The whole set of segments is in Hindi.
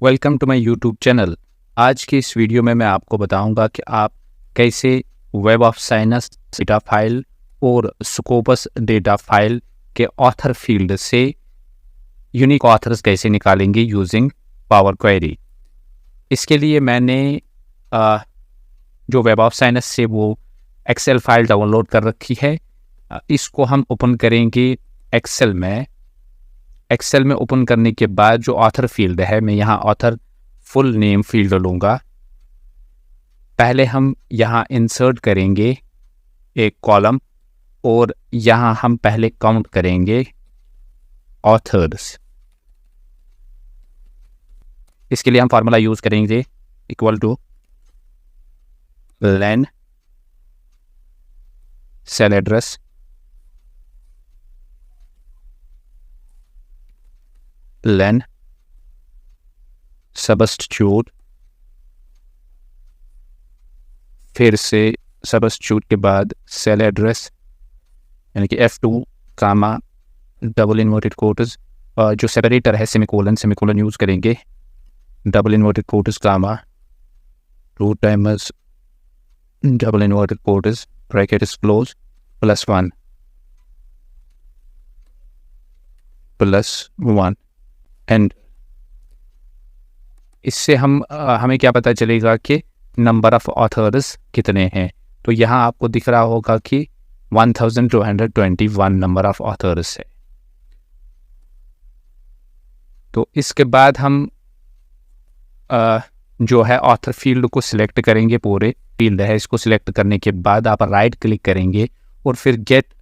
Welcome to my YouTube channel. आज की इस वीडियो में मैं आपको बताऊंगा कि आप कैसे web of sinus data file और स्कोपस डेटा फाइल के ऑथर फील्ड से यूनिक ऑथर्स कैसे निकालेंगे यूजिंग पावर क्वेरी। इसके लिए मैंने जो वेब ऑफ साइनस से वो एक्सेल फाइल डाउनलोड कर रखी है। इसको हम ओपन करेंगे एक्सेल में ओपन करने के बाद जो ऑथर फील्ड है, मैं यहाँ ऑथर फुल नेम फील्ड लूँगा। पहले हम यहाँ इंसर्ट करेंगे एक कॉलम और यहाँ हम पहले काउंट करेंगे ऑथर्स। इसके लिए हम फार्मूला यूज करेंगे equal to len cell address len substitute, फिर से सबस्टिट्यूट के बाद सेल एड्रेस यानी कि F2 comma double inverted quotes, जो सेपरेटर है सेमीकोलन यूज करेंगे, double inverted quotes comma 2 times double inverted quotes bracket is close +1 and इससे हमें क्या पता चलेगा कि नंबर ऑफ ऑथर्स कितने हैं। तो यहाँ आपको दिख रहा होगा कि 1221 नंबर ऑफ ऑथर्स है। तो इसके बाद हम जो है ऑथर फील्ड को सिलेक्ट करेंगे। पूरे फील्ड है, इसको सिलेक्ट करने के बाद आप राइट क्लिक करेंगे और फिर gate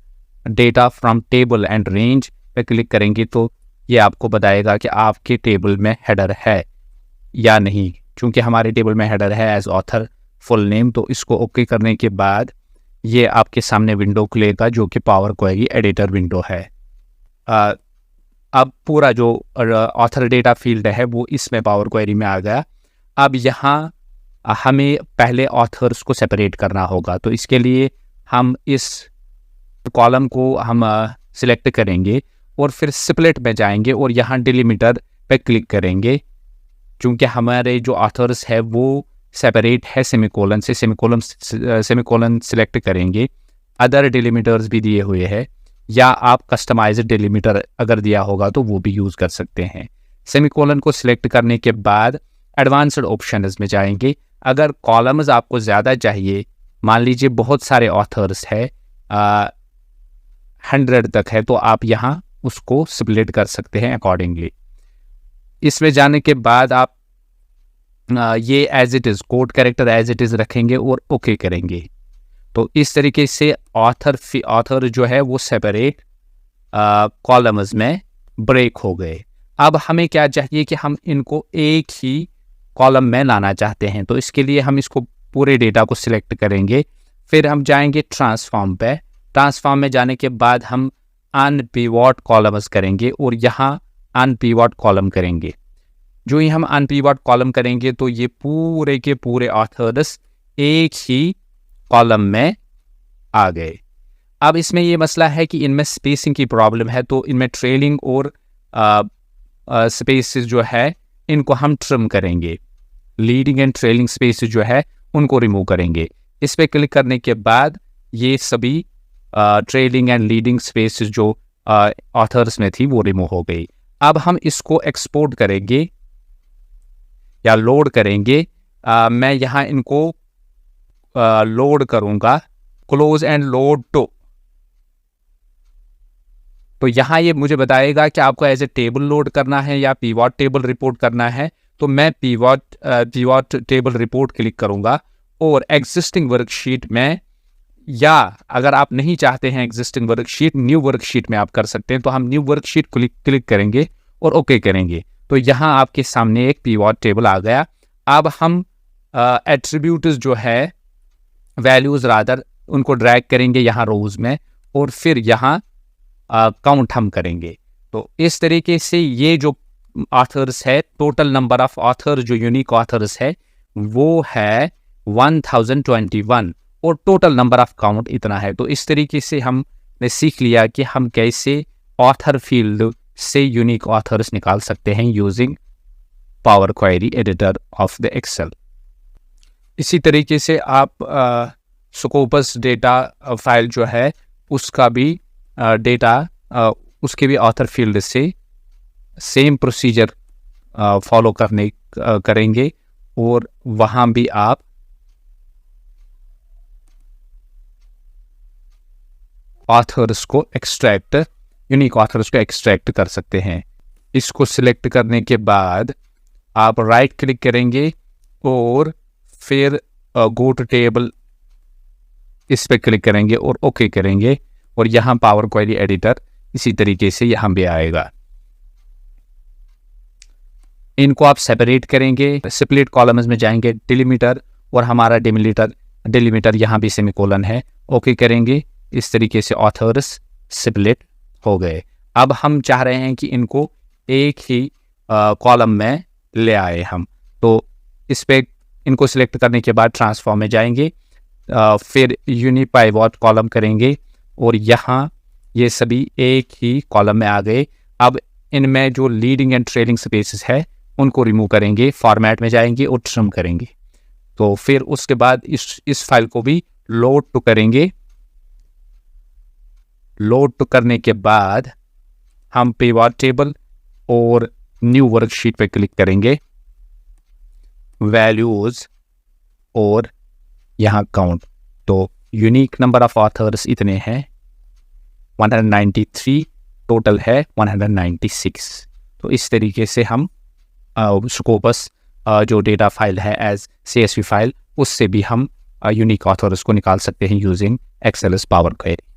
data from table and range पे क्लिक करेंगे। तो ये आपको बताएगा कि आपके टेबल में हेडर है या नहीं। चूंकि हमारे टेबल में हेडर है एज ऑथर फुल नेम, तो इसको ओके करने के बाद ये आपके सामने विंडो खुलेगा जो कि पावर क्वेरी एडिटर विंडो है। अब पूरा जो ऑथर डेटा फील्ड है वो इसमें पावर क्वेरी में आ गया। अब यहाँ हमें पहले ऑथर्स को सेपरेट करना होगा। तो इसके लिए हम इस कॉलम को हम सिलेक्ट करेंगे और फिर स्प्लिट में जाएंगे और यहाँ डिलिमीटर पे क्लिक करेंगे। चूँकि हमारे जो ऑथर्स है वो सेपरेट है सेमीकोलन से, सेमीकोलन सिलेक्ट करेंगे। अदर डिलिमीटर्स भी दिए हुए हैं या आप कस्टमाइज्ड डिलिमीटर अगर दिया होगा तो वो भी यूज़ कर सकते हैं। सेमीकोलन को सिलेक्ट करने के बाद एडवांस्ड ऑप्शंस में जाएंगे। अगर कॉलम्स आपको ज़्यादा चाहिए, मान लीजिए बहुत सारे ऑथर्स है 100 तक है, तो आप यहाँ उसको स्प्लिट कर सकते हैं अकॉर्डिंगली। इसमें जाने के बाद आप ये as it is code character as it is रखेंगे और ओके करेंगे। तो इस तरीके से ऑथर जो है वो सेपरेट कॉलम्स में ब्रेक हो गए। अब हमें क्या चाहिए कि हम इनको एक ही कॉलम में लाना चाहते हैं। तो इसके लिए हम इसको पूरे डेटा को सिलेक्ट करेंगे, फिर हम जाएंगे ट्रांसफॉर्म पे। ट्रांसफॉर्म में जाने के बाद हम अनपिवट कॉलम्स करेंगे और यहाँ अनपिवट कॉलम करेंगे। जो ही हम अनपिवट कॉलम करेंगे तो ये पूरे के पूरे ऑथर्स एक ही कॉलम में आ गए। अब इसमें ये मसला है कि इनमें स्पेसिंग की प्रॉब्लम है, तो इनमें ट्रेलिंग और स्पेसेस जो है इनको हम ट्रिम करेंगे। लीडिंग एंड ट्रेलिंग स्पेसेस जो है उनको रिमूव करेंगे। इस पर क्लिक करने के बाद ये सभी ट्रेलिंग एंड लीडिंग स्पेसेस जो ऑथर्स में थी वो रिमूव हो गई। अब हम इसको एक्सपोर्ट करेंगे या लोड करेंगे। मैं यहाँ इनको लोड करूँगा, क्लोज एंड लोड तो यहाँ ये मुझे बताएगा कि आपको एज ए टेबल लोड करना है या पीवॉट टेबल रिपोर्ट करना है। तो मैं पीवॉट टेबल रिपोर्ट क्लिक करूँगा और एग्जिस्टिंग वर्कशीट में, या अगर आप नहीं चाहते हैं एग्जिस्टिंग वर्कशीट, न्यू वर्कशीट में आप कर सकते हैं। तो हम न्यू वर्कशीट क्लिक करेंगे और ओके करेंगे। तो यहाँ आपके सामने एक पीवॉट टेबल आ गया। अब हम एट्रीब्यूट्स जो है, वैल्यूज रादर, उनको ड्रैग करेंगे यहाँ रोज में और फिर यहाँ काउंट हम करेंगे। तो इस तरीके से ये जो ऑथर्स है, टोटल नंबर ऑफ ऑथर जो यूनिक ऑथर्स है वो है 1021 और टोटल नंबर ऑफ काउंट इतना है। तो इस तरीके से हमने सीख लिया कि हम कैसे ऑथर फील्ड से यूनिक ऑथर्स निकाल सकते हैं using power query editor of the Excel. इसी तरीके से आप स्कोपस डेटा फाइल जो है उसका भी डेटा उसके भी ऑथर फील्ड से सेम प्रोसीजर फॉलो करेंगे और वहाँ भी आप ऑथर्स को यूनिक ऑथर्स को एक्सट्रैक्ट कर सकते हैं। इसको सिलेक्ट करने के बाद आप राइट क्लिक करेंगे और फिर गो टू टेबल इस पे क्लिक करेंगे और ओके करेंगे और यहाँ पावर क्वेरी एडिटर इसी तरीके से यहाँ भी आएगा। इनको आप सेपरेट करेंगे, स्प्लिट कॉलम्स में जाएंगे, डिलीमीटर और हमारा डिलीमीटर यहाँ भी सेमीकोलन है, ओके करेंगे। इस तरीके से ऑथर्स स्प्लिट हो गए। अब हम चाह रहे हैं कि इनको एक ही कॉलम में ले आए हम, तो इस पे इनको सिलेक्ट करने के बाद ट्रांसफॉर्म में जाएंगे, फिर यूनिपाइवोट कॉलम करेंगे और यहाँ ये सभी एक ही कॉलम में आ गए। अब इनमें जो लीडिंग एंड ट्रेलिंग स्पेसेस है उनको रिमूव करेंगे, फॉर्मेट में जाएंगे और ट्रिम करेंगे। तो फिर उसके बाद इस फाइल को भी लोड टू करेंगे। लोड टू करने के बाद हम पिवट टेबल और न्यू वर्कशीट पे क्लिक करेंगे, वैल्यूज और यहाँ काउंट। तो यूनिक नंबर ऑफ ऑथर्स इतने हैं 193, टोटल है 196। तो इस तरीके से हम स्कोपस जो डेटा फाइल है एज CSV फाइल, उससे भी हम यूनिक ऑथर्स को निकाल सकते हैं यूजिंग एक्सेल पावर क्वेरी।